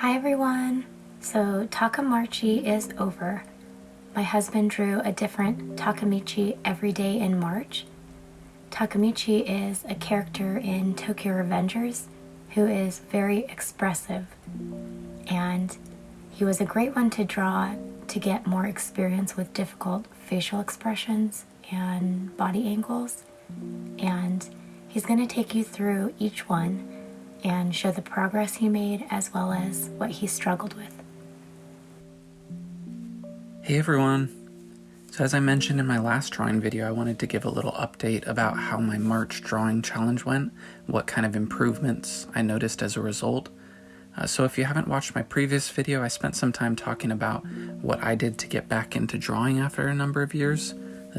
Hi everyone! So Takemichi is over. My husband drew a different Takemichi every day in March. Takemichi is a character in Tokyo Revengers who is very expressive, and he was a great one to draw to get more experience with difficult facial expressions and body angles. And he's going to take you through each one and show the progress he made as well as what he struggled with. Hey everyone! So as I mentioned in my last drawing video, I wanted to give a little update about how my March drawing challenge went, what kind of improvements I noticed as a result. So if you haven't watched my previous video, I spent some time talking about what I did to get back into drawing after a number of years,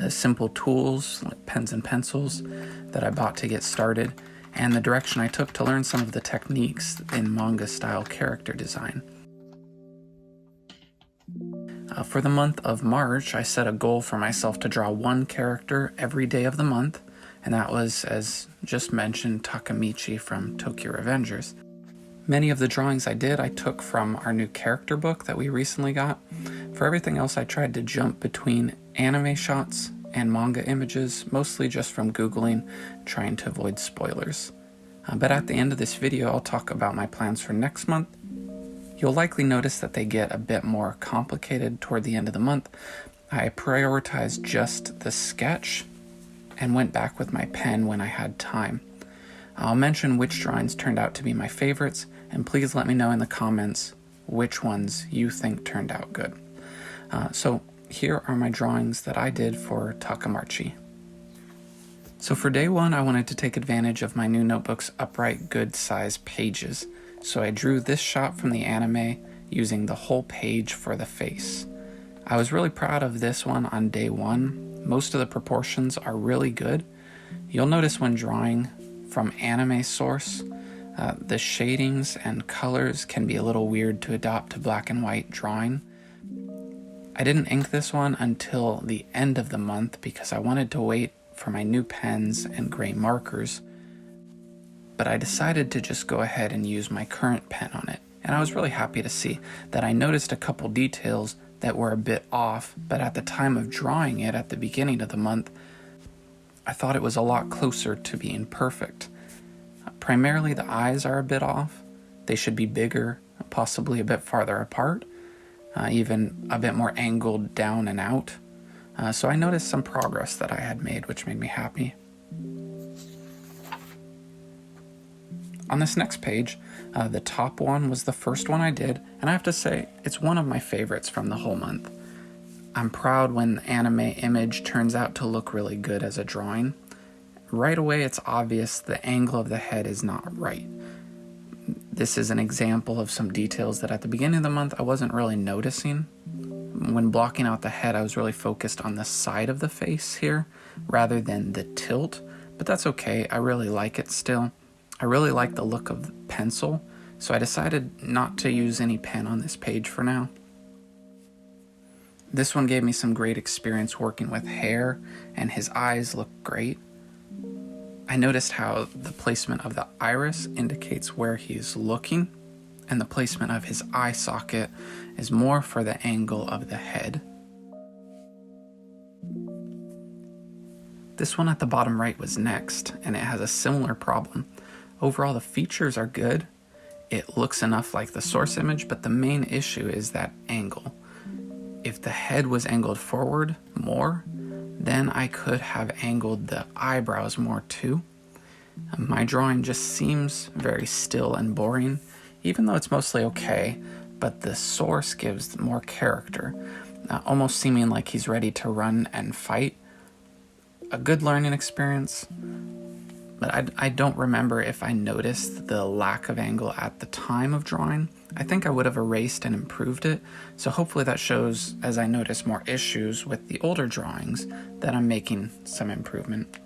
simple tools like pens and pencils that I bought to get started, and the direction I took to learn some of the techniques in manga-style character design. For the month of March, I set a goal for myself to draw one character every day of the month, and that was, as just mentioned, Takemichi from Tokyo Revengers. Many of the drawings I did, I took from our new character book that we recently got. For everything else, I tried to jump between anime shots and manga images, mostly just from Googling, trying to avoid spoilers. But at the end of this video, I'll talk about my plans for next month. You'll likely notice that they get a bit more complicated toward the end of the month. I prioritized just the sketch and went back with my pen when I had time. I'll mention which drawings turned out to be my favorites, and please let me know in the comments which ones you think turned out good. So here are my drawings that I did for Takemichi. So for day one, I wanted to take advantage of my new notebook's upright good size pages. So I drew this shot from the anime using the whole page for the face. I was really proud of this one on day one. Most of the proportions are really good. You'll notice when drawing from anime source, the shadings and colors can be a little weird to adopt to black and white drawing. I didn't ink this one until the end of the month because I wanted to wait for my new pens and gray markers, but I decided to just go ahead and use my current pen on it. And I was really happy to see that I noticed a couple details that were a bit off, but at the time of drawing it at the beginning of the month, I thought it was a lot closer to being perfect. Primarily the eyes are a bit off. They should be bigger, possibly a bit farther apart, even a bit more angled down and out. So I noticed some progress that I had made, which made me happy. On this next page, the top one was the first one I did, and I have to say, it's one of my favorites from the whole month. I'm proud when the anime image turns out to look really good as a drawing. Right away, it's obvious the angle of the head is not right. This is an example of some details that at the beginning of the month I wasn't really noticing. When blocking out the head, I was really focused on the side of the face here, rather than the tilt, but that's okay, I really like it still. I really like the look of the pencil, so I decided not to use any pen on this page for now. This one gave me some great experience working with hair, and his eyes look great. I noticed how the placement of the iris indicates where he's looking, and the placement of his eye socket is more for the angle of the head. This one at the bottom right was next, and it has a similar problem. Overall, the features are good. It looks enough like the source image, but the main issue is that angle. If the head was angled forward more, then I could have angled the eyebrows more too. My drawing just seems very still and boring, even though it's mostly okay, but the source gives more character, almost seeming like he's ready to run and fight. A good learning experience, but I don't remember if I noticed the lack of angle at the time of drawing. I think I would have erased and improved it, so hopefully that shows as I notice more issues with the older drawings that I'm making some improvement.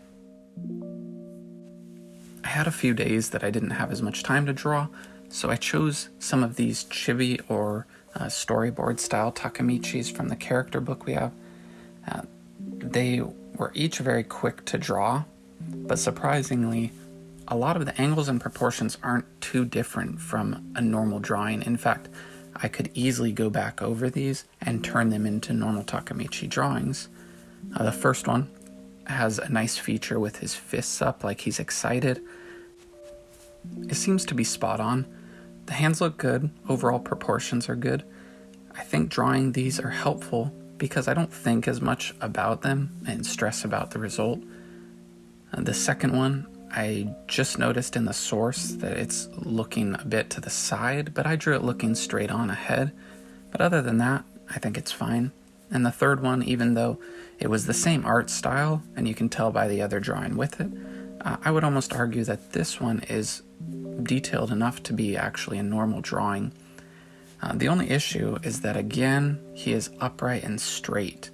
I had a few days that I didn't have as much time to draw, so I chose some of these chibi or storyboard style Takemichis from the character book we have. They were each very quick to draw, but surprisingly, a lot of the angles and proportions aren't too different from a normal drawing. In fact, I could easily go back over these and turn them into normal Takemichi drawings. The first one has a nice feature with his fists up like he's excited. It seems to be spot on. The hands look good, overall proportions are good. I think drawing these are helpful because I don't think as much about them and stress about the result. The second one, I just noticed in the source that it's looking a bit to the side, but I drew it looking straight on ahead. But other than that, I think it's fine. And the third one, even though it was the same art style, and you can tell by the other drawing with it, I would almost argue that this one is detailed enough to be actually a normal drawing. The only issue is that, again, he is upright and straight.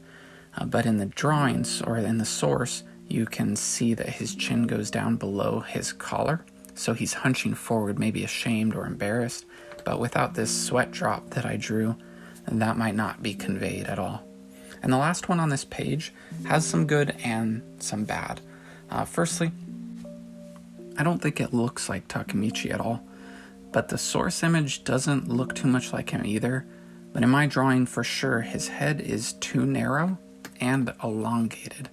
But in the drawings, or in the source, you can see that his chin goes down below his collar, so he's hunching forward, maybe ashamed or embarrassed. But without this sweat drop that I drew, that might not be conveyed at all. And the last one on this page has some good and some bad. Firstly, I don't think it looks like Takemichi at all, but the source image doesn't look too much like him either. But in my drawing, for sure, his head is too narrow and elongated.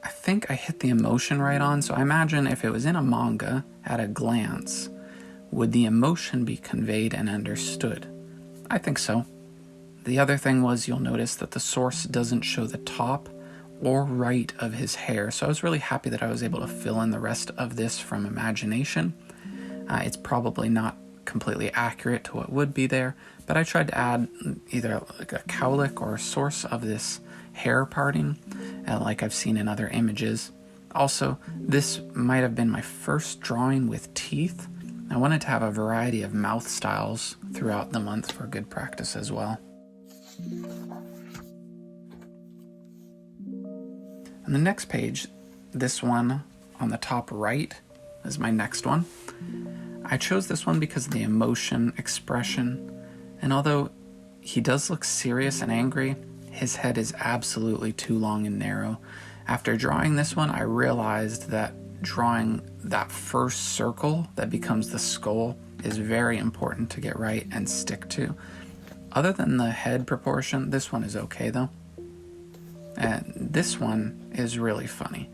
I think I hit the emotion right on, so I imagine if it was in a manga, at a glance, would the emotion be conveyed and understood? I think so. The other thing was, you'll notice that the source doesn't show the top or right of his hair, so I was really happy that I was able to fill in the rest of this from imagination. It's probably not completely accurate to what would be there, but I tried to add either like a cowlick or a source of this hair parting, like I've seen in other images. Also, this might have been my first drawing with teeth. I wanted to have a variety of mouth styles throughout the month for good practice as well. On the next page, this one on the top right is my next one. I chose this one because of the emotion, expression, and although he does look serious and angry, his head is absolutely too long and narrow. After drawing this one, I realized that drawing that first circle that becomes the skull is very important to get right and stick to. Other than the head proportion, this one is okay though. And this one is really funny.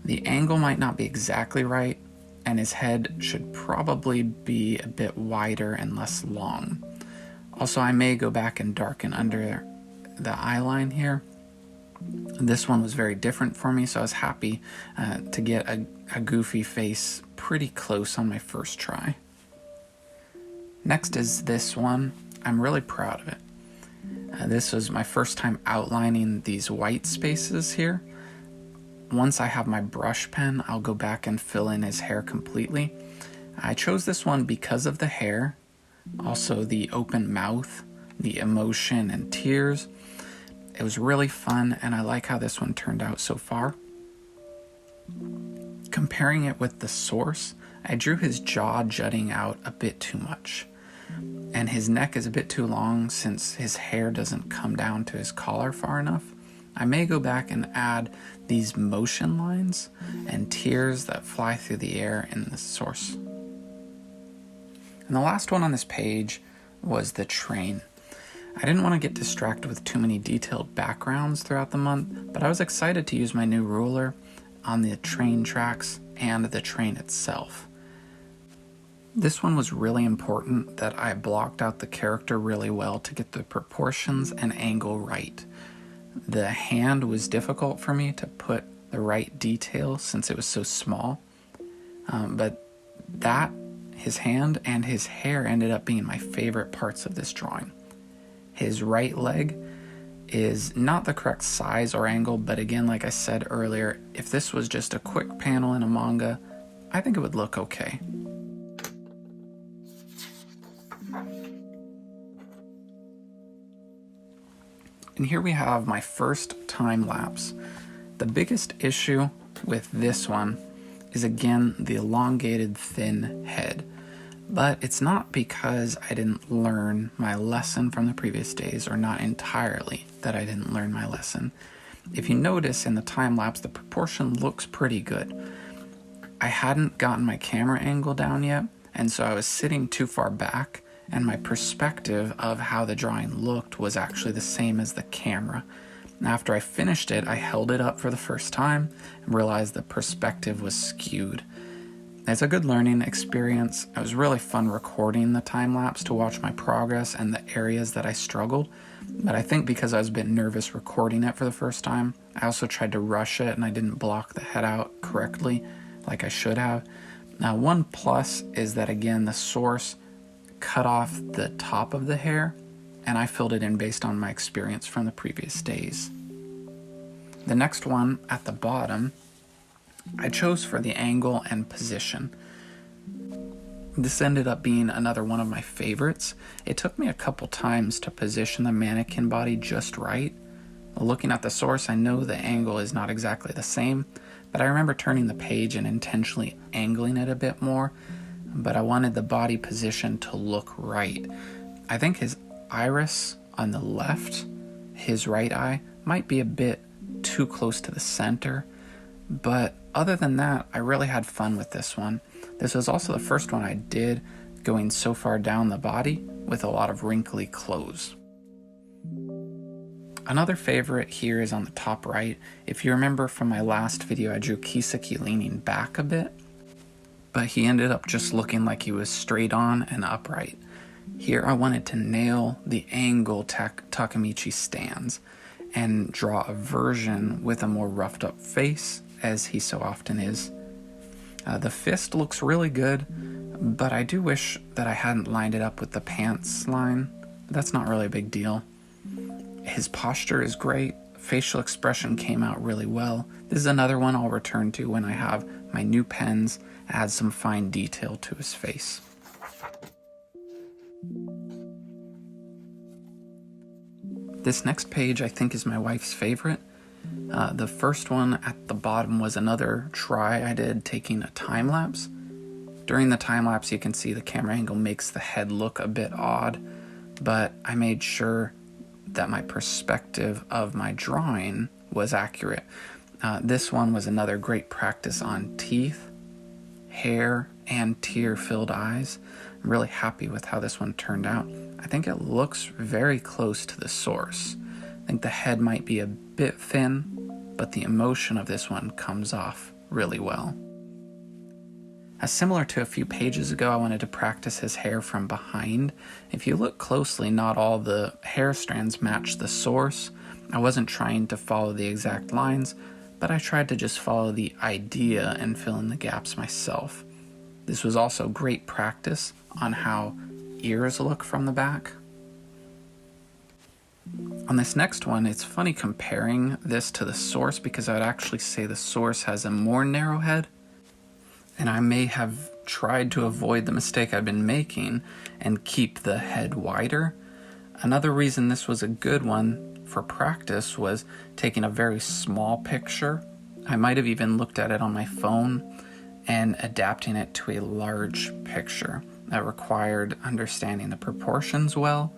The angle might not be exactly right, and his head should probably be a bit wider and less long. Also, I may go back and darken under the eye line here. This one was very different for me, so I was happy to get a goofy face pretty close on my first try. Next is this one. I'm really proud of it. This was my first time outlining these white spaces here. Once I have my brush pen, I'll go back and fill in his hair completely. I chose this one because of the hair, also the open mouth, the emotion and tears. It was really fun, and I like how this one turned out so far. Comparing it with the source, I drew his jaw jutting out a bit too much. And his neck is a bit too long since his hair doesn't come down to his collar far enough. I may go back and add these motion lines and tears that fly through the air in the source. And the last one on this page was the train. I didn't want to get distracted with too many detailed backgrounds throughout the month, but I was excited to use my new ruler on the train tracks and the train itself. This one was really important that I blocked out the character really well to get the proportions and angle right. The hand was difficult for me to put the right detail since it was so small, but that, his hand and his hair ended up being my favorite parts of this drawing. His right leg is not the correct size or angle, but again, like I said earlier, if this was just a quick panel in a manga, I think it would look okay. And here we have my first time lapse. The biggest issue with this one is again the elongated thin head. But it's not because I didn't learn my lesson from the previous days, or not entirely that I didn't learn my lesson. If you notice in the time lapse, the proportion looks pretty good. I hadn't gotten my camera angle down yet, and so I was sitting too far back, and my perspective of how the drawing looked was actually the same as the camera. And after I finished it, I held it up for the first time and realized the perspective was skewed. It's a good learning experience. It was really fun recording the time lapse to watch my progress and the areas that I struggled. But I think because I was a bit nervous recording it for the first time, I also tried to rush it and I didn't block the head out correctly like I should have. Now, one plus is that, again, the source cut off the top of the hair, and I filled it in based on my experience from the previous days. The next one at the bottom, I chose for the angle and position. This ended up being another one of my favorites. It took me a couple times to position the mannequin body just right. Looking at the source, I know the angle is not exactly the same, but I remember turning the page and intentionally angling it a bit more, but I wanted the body position to look right. I think his iris on the left, his right eye, might be a bit too close to the center, but other than that, I really had fun with this one. This was also the first one I did going so far down the body with a lot of wrinkly clothes. Another favorite here is on the top right. If you remember from my last video, I drew Kiseki leaning back a bit, but he ended up just looking like he was straight on and upright. Here I wanted to nail the angle Takemichi stands and draw a version with a more roughed up face, as he so often is. The fist looks really good, but I do wish that I hadn't lined it up with the pants line. That's not really a big deal. His posture is great. Facial expression came out really well. This is another one I'll return to when I have my new pens, add some fine detail to his face. This next page I think is my wife's favorite. The first one at the bottom was another try I did taking a time lapse. During the time lapse you can see the camera angle makes the head look a bit odd, but I made sure that my perspective of my drawing was accurate. This one was another great practice on teeth, hair, and tear-filled eyes. I'm really happy with how this one turned out. I think it looks very close to the source. I think the head might be a bit thin, but the emotion of this one comes off really well. Similar to a few pages ago, I wanted to practice his hair from behind. If you look closely, not all the hair strands match the source. I wasn't trying to follow the exact lines, but I tried to just follow the idea and fill in the gaps myself. This was also great practice on how ears look from the back. On this next one, it's funny comparing this to the source because I would actually say the source has a more narrow head, and I may have tried to avoid the mistake I've been making and keep the head wider. Another reason this was a good one for practice was taking a very small picture. I might have even looked at it on my phone and adapting it to a large picture that required understanding the proportions well,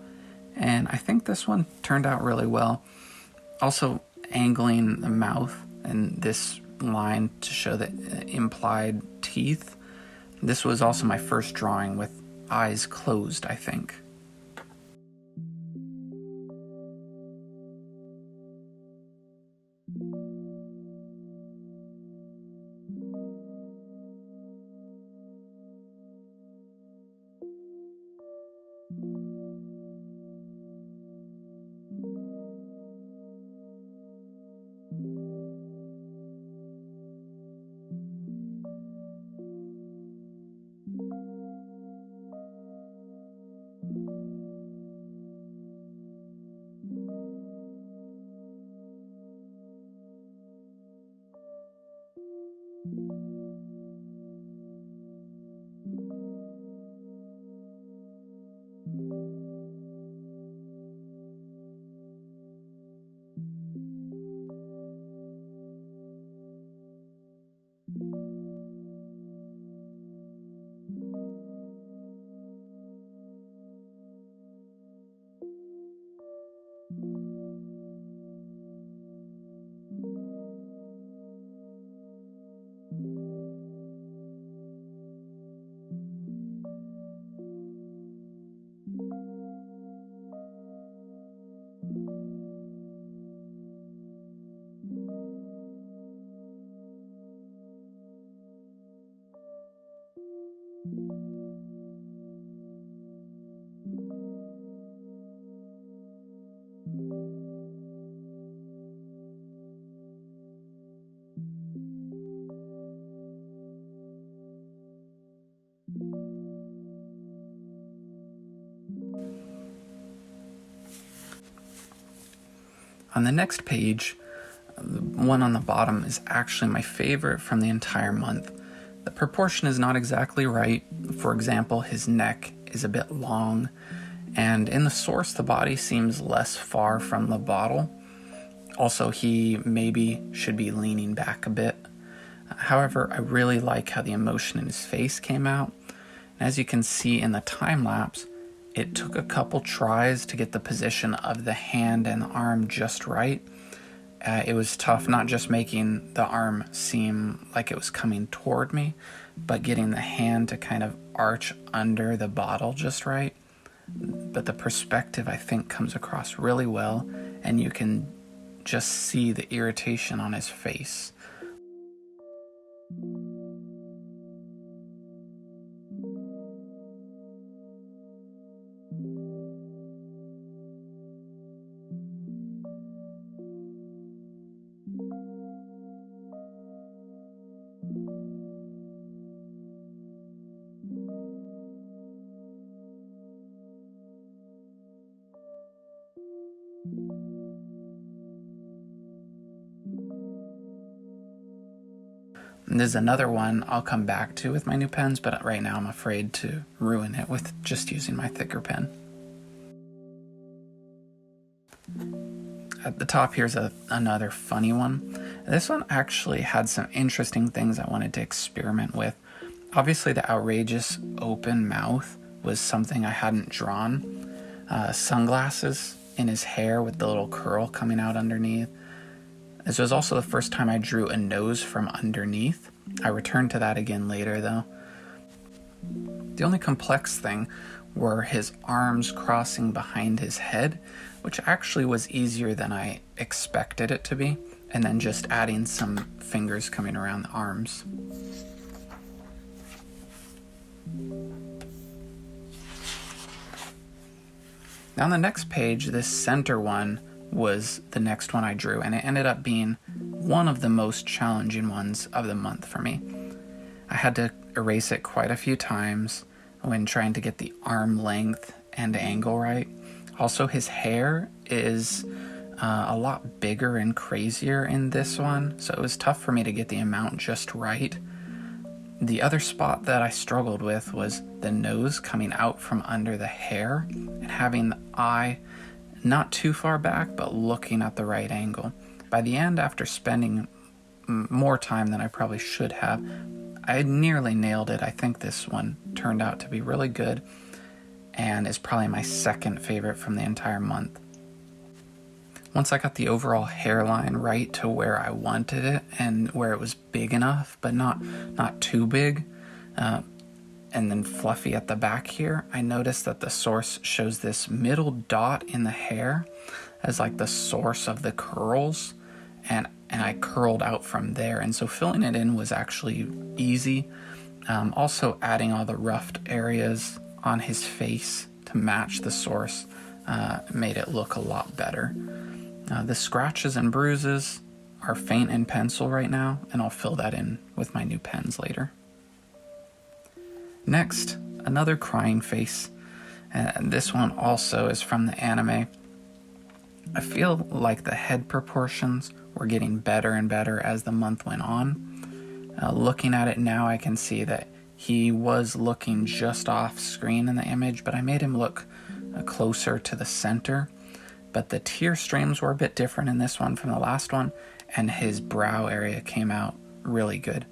and I think this one turned out really well. Also angling the mouth and this line to show the implied teeth. This was also my first drawing with eyes closed, I think. On the next page, the one on the bottom is actually my favorite from the entire month. The proportion is not exactly right. For example, his neck is a bit long, and in the source, the body seems less far from the bottle. Also, he maybe should be leaning back a bit. However, I really like how the emotion in his face came out. And as you can see in the time lapse, it took a couple tries to get the position of the hand and the arm just right. It was tough, not just making the arm seem like it was coming toward me, but getting the hand to kind of arch under the bottle just right. But the perspective, I think, comes across really well, and you can just see the irritation on his face. And this is another one I'll come back to with my new pens, but right now I'm afraid to ruin it with just using my thicker pen. At the top here's another funny one. This one actually had some interesting things I wanted to experiment with. Obviously the outrageous open mouth was something I hadn't drawn. Sunglasses in his hair with the little curl coming out underneath. This was also the first time I drew a nose from underneath. I returned to that again later though. The only complex thing were his arms crossing behind his head, which actually was easier than I expected it to be, and then just adding some fingers coming around the arms. Now on the next page, this center one was the next one I drew, and it ended up being one of the most challenging ones of the month for me. I had to erase it quite a few times when trying to get the arm length and angle right. Also, his hair is a lot bigger and crazier in this one, so it was tough for me to get the amount just right. The other spot that I struggled with was the nose coming out from under the hair and having the eye not too far back, but looking at the right angle. By the end, after spending more time than I probably should have, I nearly nailed it. I think this one turned out to be really good and is probably my second favorite from the entire month. Once I got the overall hairline right to where I wanted it and where it was big enough, but not too big, and then fluffy at the back here, I noticed that the source shows this middle dot in the hair as like the source of the curls, and I curled out from there, and so filling it in was actually easy. Also adding all the roughed areas on his face to match the source made it look a lot better. The scratches and bruises are faint in pencil right now, and I'll fill that in with my new pens later. Next, another crying face, and this one also is from the anime. I feel like the head proportions were getting better and better as the month went on. Looking at it now, I can see that he was looking just off screen in the image, but I made him look closer to the center. But the tear streams were a bit different in this one from the last one, and his brow area came out really good.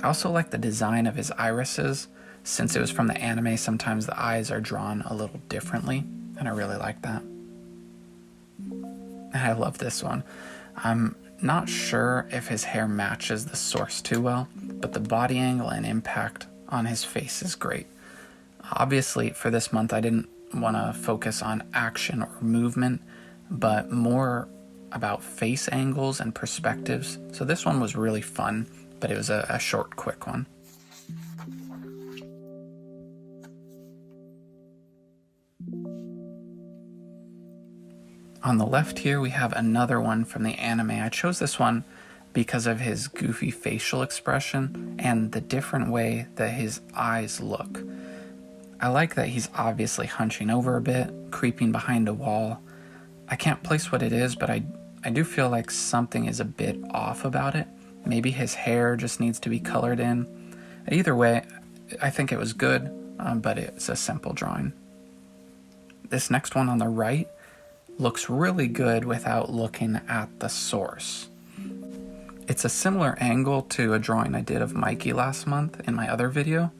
I also like the design of his irises. Since it was from the anime, sometimes the eyes are drawn a little differently, and I really like that. And I love this one. I'm not sure if his hair matches the source too well, but the body angle and impact on his face is great. Obviously, for this month, I didn't want to focus on action or movement, but more about face angles and perspectives. So this one was really fun, but it was a short, quick one. On the left here, we have another one from the anime. I chose this one because of his goofy facial expression and the different way that his eyes look. I like that he's obviously hunching over a bit, creeping behind a wall. I can't place what it is, but I I do feel like something is a bit off about it. Maybe his hair just needs to be colored in. Either way, I think it was good, but it's a simple drawing. This next one on the right looks really good without looking at the source. It's a similar angle to a drawing I did of Mikey last month in my other video.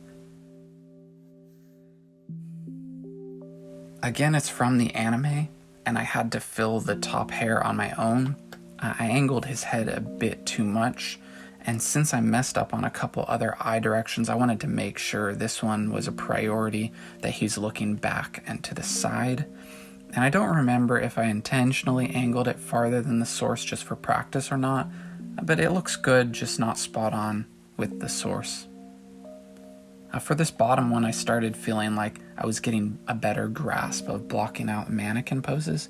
Again, it's from the anime, and I had to fill the top hair on my own. I angled his head a bit too much, and since I messed up on a couple other eye directions, I wanted to make sure this one was a priority, that he's looking back and to the side. And I don't remember if I intentionally angled it farther than the source just for practice or not, but it looks good, just not spot on with the source. For this bottom one, I started feeling like I was getting a better grasp of blocking out mannequin poses.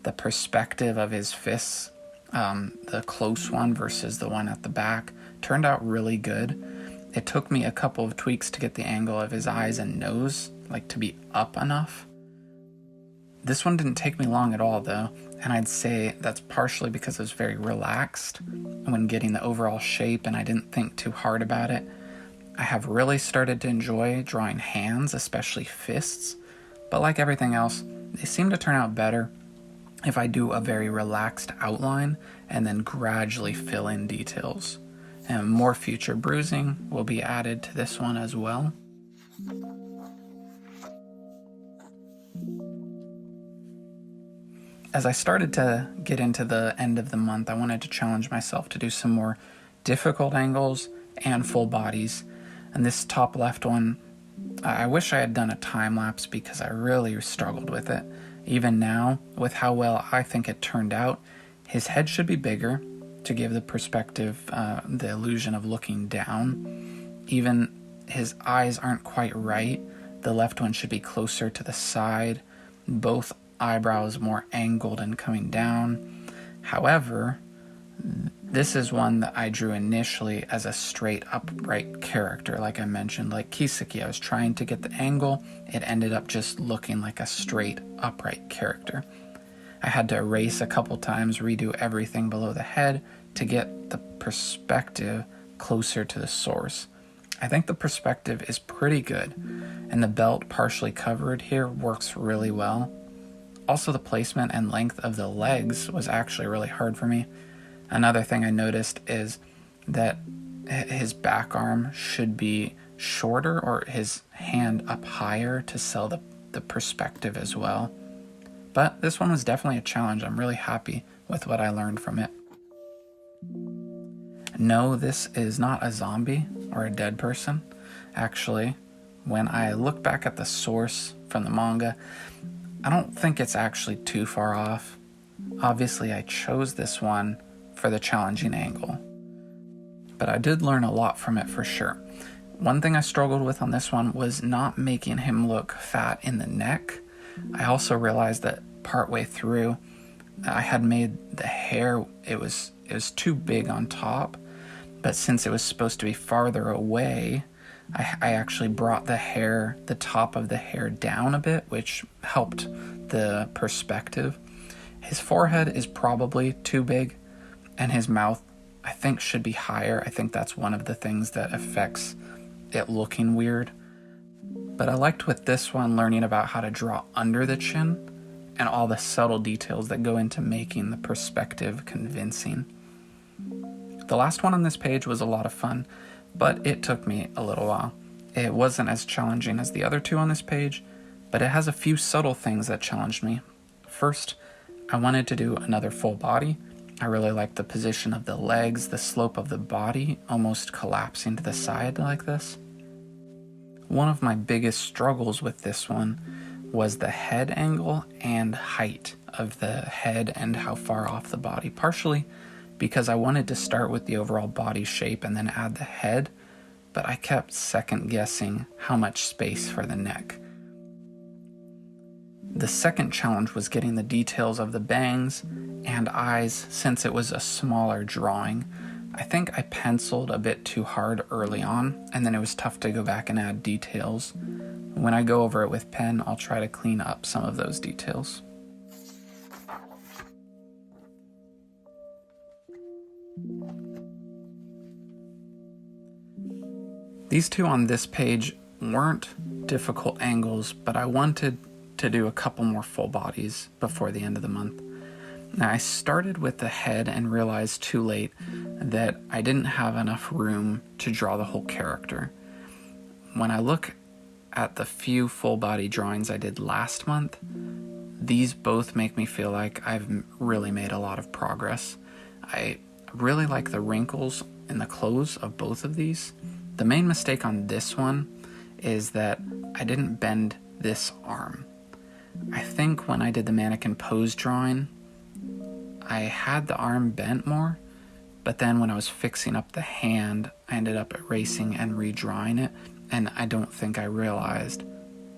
The perspective of his fists, the close one versus the one at the back, turned out really good. It took me a couple of tweaks to get the angle of his eyes and nose, like to be up enough. This one didn't take me long at all though, and I'd say that's partially because I was very relaxed when getting the overall shape and I didn't think too hard about it. I have really started to enjoy drawing hands, especially fists, but like everything else, they seem to turn out better if I do a very relaxed outline and then gradually fill in details. And more future bruising will be added to this one as well. As I started to get into the end of the month, I wanted to challenge myself to do some more difficult angles and full bodies. And this top left one, I wish I had done a time lapse because I really struggled with it. Even now, with how well I think it turned out, his head should be bigger to give the perspective, the illusion of looking down. Even his eyes aren't quite right. The left one should be closer to the side. Both eyebrows more angled and coming down. However, this is one that I drew initially as a straight upright character, like I mentioned, like Kiseki. I was trying to get the angle. It ended up just looking like a straight upright character. I had to erase a couple times, redo everything below the head to get the perspective closer to the source. I think the perspective is pretty good, and the belt partially covered here works really well. Also, the placement and length of the legs was actually really hard for me. Another thing I noticed is that his back arm should be shorter or his hand up higher to sell the perspective as well. But this one was definitely a challenge. I'm really happy with what I learned from it. No, this is not a zombie or a dead person. Actually, when I look back at the source from the manga, I don't think it's actually too far off. Obviously, I chose this one for the challenging angle, but I did learn a lot from it for sure. One thing I struggled with on this one was not making him look fat in the neck. I also realized that partway through, I had made the hair, it was too big on top, but since it was supposed to be farther away, I actually brought the top of the hair down a bit, which helped the perspective. His forehead is probably too big, and his mouth, I think, should be higher. I think that's one of the things that affects it looking weird. But I liked with this one learning about how to draw under the chin and all the subtle details that go into making the perspective convincing. The last one on this page was a lot of fun, but it took me a little while. It wasn't as challenging as the other two on this page, but it has a few subtle things that challenged me. First, I wanted to do another full body. I really liked the position of the legs, the slope of the body almost collapsing to the side like this. One of my biggest struggles with this one was the head angle and height of the head and how far off the body, partially because I wanted to start with the overall body shape and then add the head, but I kept second guessing how much space for the neck. The second challenge was getting the details of the bangs and eyes since it was a smaller drawing. I think I penciled a bit too hard early on, and then it was tough to go back and add details. When I go over it with pen, I'll try to clean up some of those details. These two on this page weren't difficult angles, but I wanted to do a couple more full bodies before the end of the month. Now, I started with the head and realized too late that I didn't have enough room to draw the whole character. When I look at the few full body drawings I did last month, these both make me feel like I've really made a lot of progress. I really like the wrinkles in the clothes of both of these. The main mistake on this one is that I didn't bend this arm. I think when I did the mannequin pose drawing, I had the arm bent more, but then when I was fixing up the hand, I ended up erasing and redrawing it, and I don't think I realized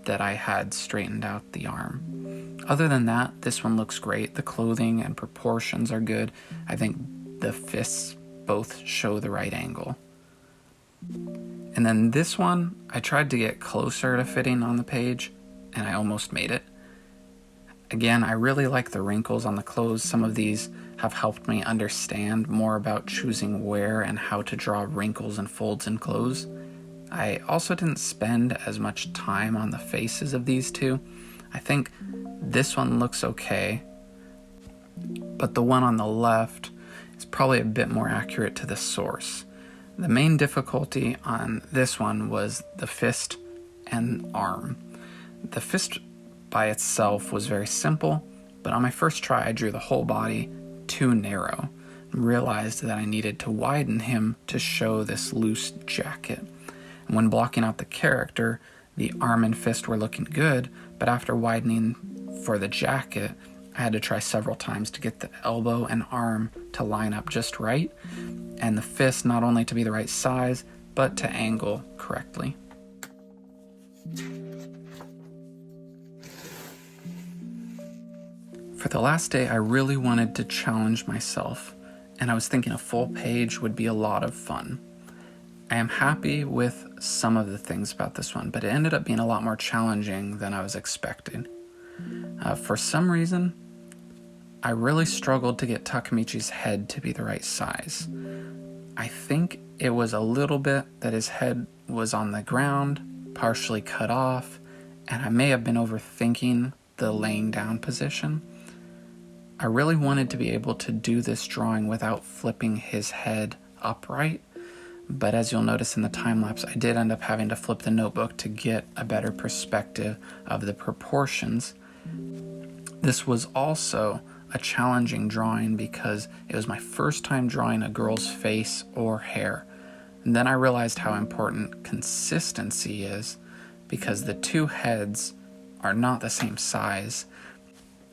that I had straightened out the arm. Other than that, this one looks great. The clothing and proportions are good. I think the fists both show the right angle. And then this one, I tried to get closer to fitting on the page, and I almost made it. Again, I really like the wrinkles on the clothes. Some of these have helped me understand more about choosing where and how to draw wrinkles and folds in clothes. I also didn't spend as much time on the faces of these two. I think this one looks okay, but the one on the left is probably a bit more accurate to the source. The main difficulty on this one was the fist and arm. The fist by itself was very simple, but on my first try I drew the whole body too narrow and realized that I needed to widen him to show this loose jacket. And when blocking out the character, the arm and fist were looking good, but after widening for the jacket, I had to try several times to get the elbow and arm to line up just right, and the fist not only to be the right size, but to angle correctly. For the last day, I really wanted to challenge myself, and I was thinking a full page would be a lot of fun. I am happy with some of the things about this one, but it ended up being a lot more challenging than I was expecting. For some reason, I really struggled to get Takemichi's head to be the right size. I think it was a little bit that his head was on the ground, partially cut off, and I may have been overthinking the laying down position. I really wanted to be able to do this drawing without flipping his head upright, but as you'll notice in the time lapse, I did end up having to flip the notebook to get a better perspective of the proportions. This was also a challenging drawing because it was my first time drawing a girl's face or hair. And then I realized how important consistency is because the two heads are not the same size,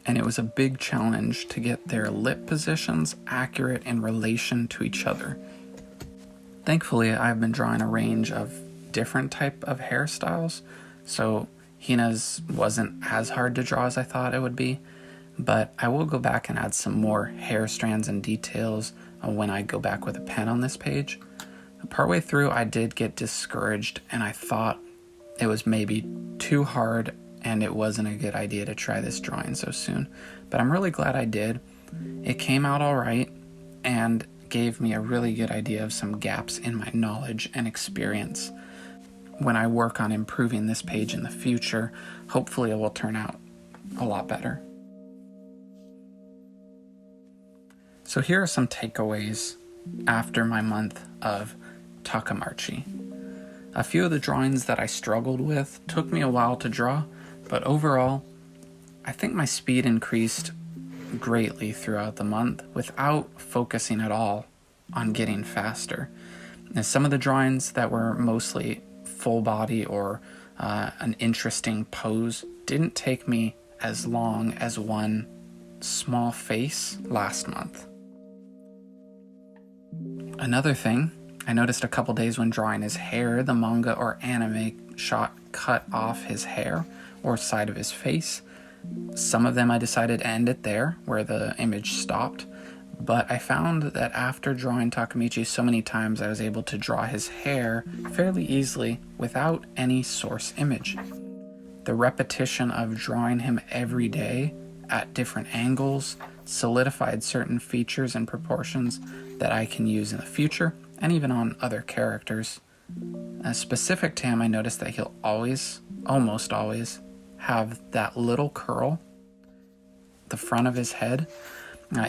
and it was a big challenge to get their lip positions accurate in relation to each other. Thankfully, I've been drawing a range of different type of hairstyles, so Hina's wasn't as hard to draw as I thought it would be, but I will go back and add some more hair strands and details when I go back with a pen on this page. Partway through, I did get discouraged, and I thought it was maybe too hard and it wasn't a good idea to try this drawing so soon, but I'm really glad I did. It came out all right and gave me a really good idea of some gaps in my knowledge and experience. When I work on improving this page in the future, hopefully it will turn out a lot better. So here are some takeaways after my month of Takemichi. A few of the drawings that I struggled with took me a while to draw, but overall, I think my speed increased greatly throughout the month without focusing at all on getting faster. And some of the drawings that were mostly full body or an interesting pose didn't take me as long as one small face last month. Another thing, I noticed a couple days when drawing his hair, the manga or anime shot cut off his hair or side of his face. Some of them I decided to end it there where the image stopped, but I found that after drawing Takemichi so many times, I was able to draw his hair fairly easily without any source image. The repetition of drawing him every day at different angles, solidified certain features and proportions that I can use in the future and even on other characters. Specific to him, I noticed that he'll almost always, have that little curl the front of his head.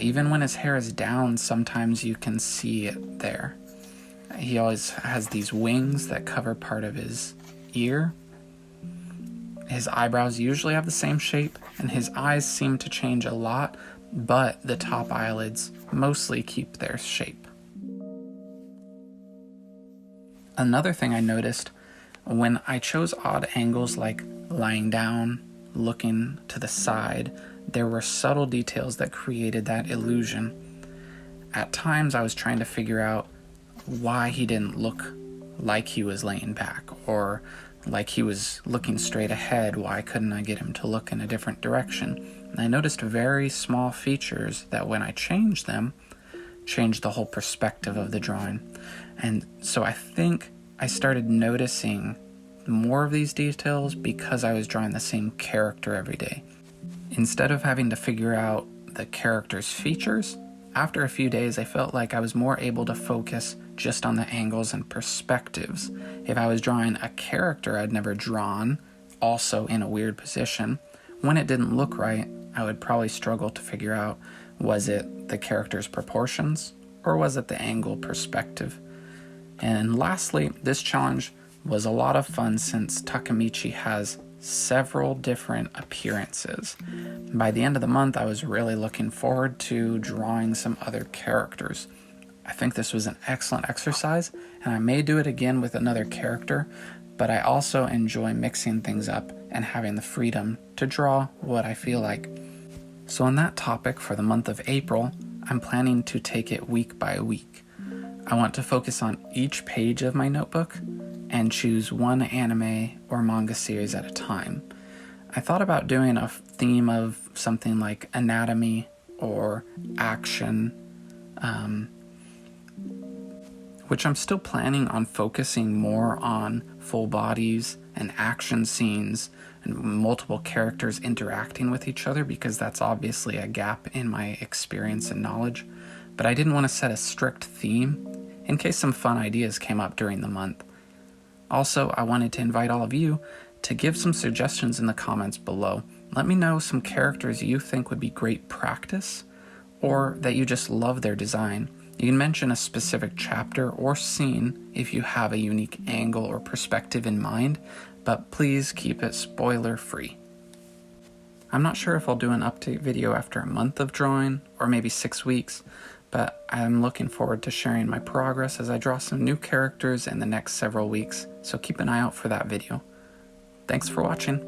Even when his hair is down, sometimes you can see it there. He always has these wings that cover part of his ear. His eyebrows usually have the same shape, and his eyes seem to change a lot, but the top eyelids mostly keep their shape. Another thing I noticed, when I chose odd angles like lying down, looking to the side, there were subtle details that created that illusion. At times I was trying to figure out why he didn't look like he was laying back, or like he was looking straight ahead. Why couldn't I get him to look in a different direction? And I noticed very small features that when I changed them, changed the whole perspective of the drawing. And so I think I started noticing more of these details because I was drawing the same character every day. Instead of having to figure out the character's features, after a few days I felt like I was more able to focus just on the angles and perspectives. If I was drawing a character I'd never drawn, also in a weird position, when it didn't look right, I would probably struggle to figure out, was it the character's proportions or was it the angle perspective? And lastly, this challenge was a lot of fun since Takemichi has several different appearances. By the end of the month, I was really looking forward to drawing some other characters. I think this was an excellent exercise, and I may do it again with another character, but I also enjoy mixing things up and having the freedom to draw what I feel like. So on that topic, for the month of April, I'm planning to take it week by week. I want to focus on each page of my notebook and choose one anime or manga series at a time. I thought about doing a theme of something like anatomy or action, which I'm still planning on focusing more on full bodies and action scenes and multiple characters interacting with each other, because that's obviously a gap in my experience and knowledge. But I didn't want to set a strict theme in case some fun ideas came up during the month. Also, I wanted to invite all of you to give some suggestions in the comments below. Let me know some characters you think would be great practice, or that you just love their design. You can mention a specific chapter or scene if you have a unique angle or perspective in mind, but please keep it spoiler free. I'm not sure if I'll do an update video after a month of drawing, or maybe 6 weeks, but I'm looking forward to sharing my progress as I draw some new characters in the next several weeks, so keep an eye out for that video. Thanks for watching.